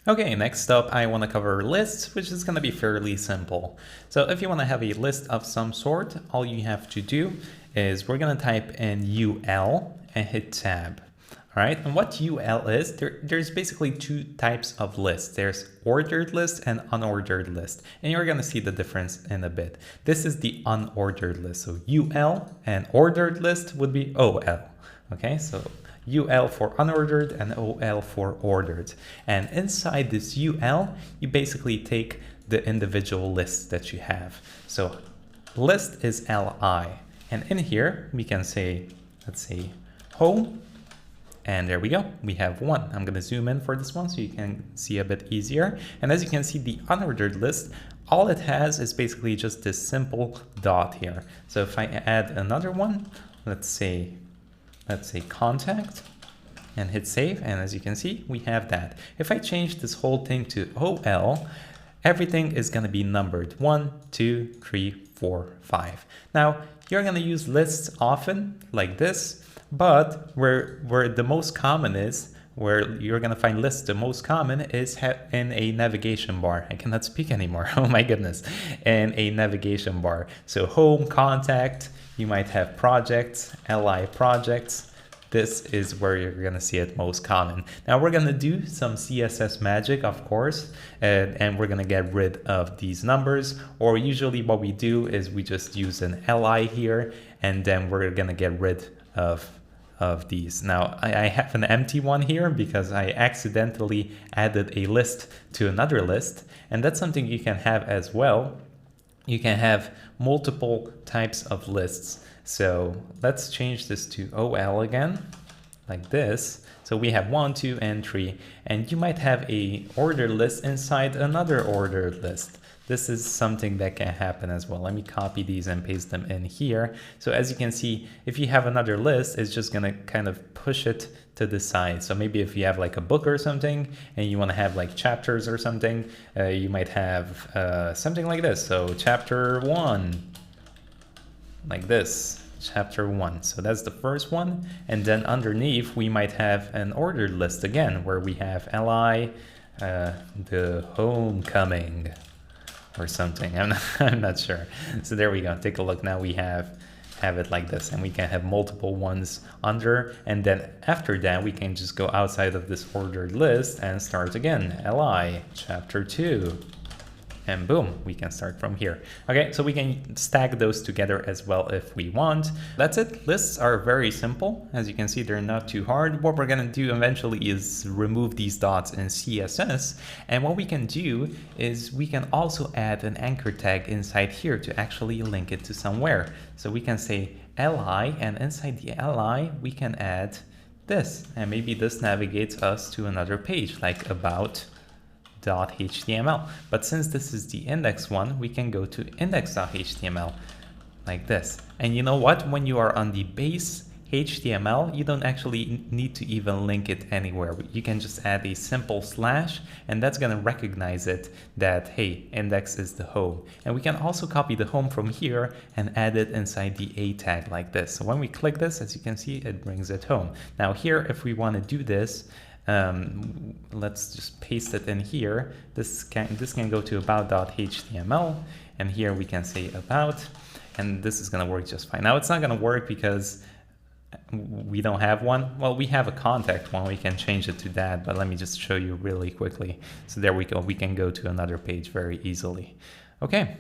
Okay, next up I want to cover lists, which is going to be fairly simple. So if you want to have a list of some sort, all you have to do is we're going to type in UL and hit tab. All right, and what UL is, there's basically two types of lists. There's ordered list and unordered list, and you're going to see the difference in a bit. This is the unordered list, so UL, and ordered list would be OL. Okay, so UL for unordered and OL for ordered. And inside this UL, you basically take the individual lists that you have. So list is LI. And in here, we can say, let's say home. And there we go, we have one. I'm gonna zoom in for this one so you can see a bit easier. And as you can see, the unordered list, all it has is basically just this simple dot here. So if I add another one, let's say contact, and hit save, and as you can see, we have that. If I change this whole thing to OL, everything is going to be numbered 1, 2, 3, 4, 5. Now, you're going to use lists often like this, but where the most common is, where you're going to find lists the most common is in a navigation bar. I cannot speak anymore. Oh my goodness. In a navigation bar. So home, contact, you might have projects, LI projects. This is where you're going to see it most common. Now we're going to do some CSS magic, of course, and we're going to get rid of these numbers. Or usually what we do is we just use an LI here, and then we're going to get rid of these. Now I have an empty one here because I accidentally added a list to another list, and that's something you can have as well. You can have multiple types of lists. So let's change this to OL again, like this. So we have 1, 2, and 3, and you might have a ordered list inside another ordered list. This is something that can happen as well. Let me copy these and paste them in here. So as you can see, if you have another list, it's just gonna kind of push it to the side. So maybe if you have like a book or something and you wanna have like chapters or something, you might have something like this. So chapter 1, like this, chapter 1. So that's the first one. And then underneath, we might have an ordered list again, where we have LI, the homecoming, or something. I'm not sure. So there we go. Take a look. Now we have it like this, and we can have multiple ones under, and then after that we can just go outside of this ordered list and start again. LI chapter 2, and boom, we can start from here. Okay, so we can stack those together as well if we want. That's it. Lists are very simple. As you can see, they're not too hard. What we're gonna do eventually is remove these dots in CSS. And what we can do is we can also add an anchor tag inside here to actually link it to somewhere. So we can say LI, and inside the LI, we can add this. And maybe this navigates us to another page, like about .html. But since this is the index one, we can go to index.html like this. And you know what? When you are on the base HTML, you don't actually need to even link it anywhere. You can just add a simple slash, and that's going to recognize it that, hey, index is the home. And we can also copy the home from here and add it inside the A tag like this. So when we click this, as you can see, it brings it home. Now here, if we want to do this, let's just paste it in here. This can go to about.html, and here we can say about, and this is going to work just fine. Now it's not going to work because we don't have one. Well, we have a contact one. We can change it to that, but let me just show you really quickly. So there we go. We can go to another page very easily. Okay.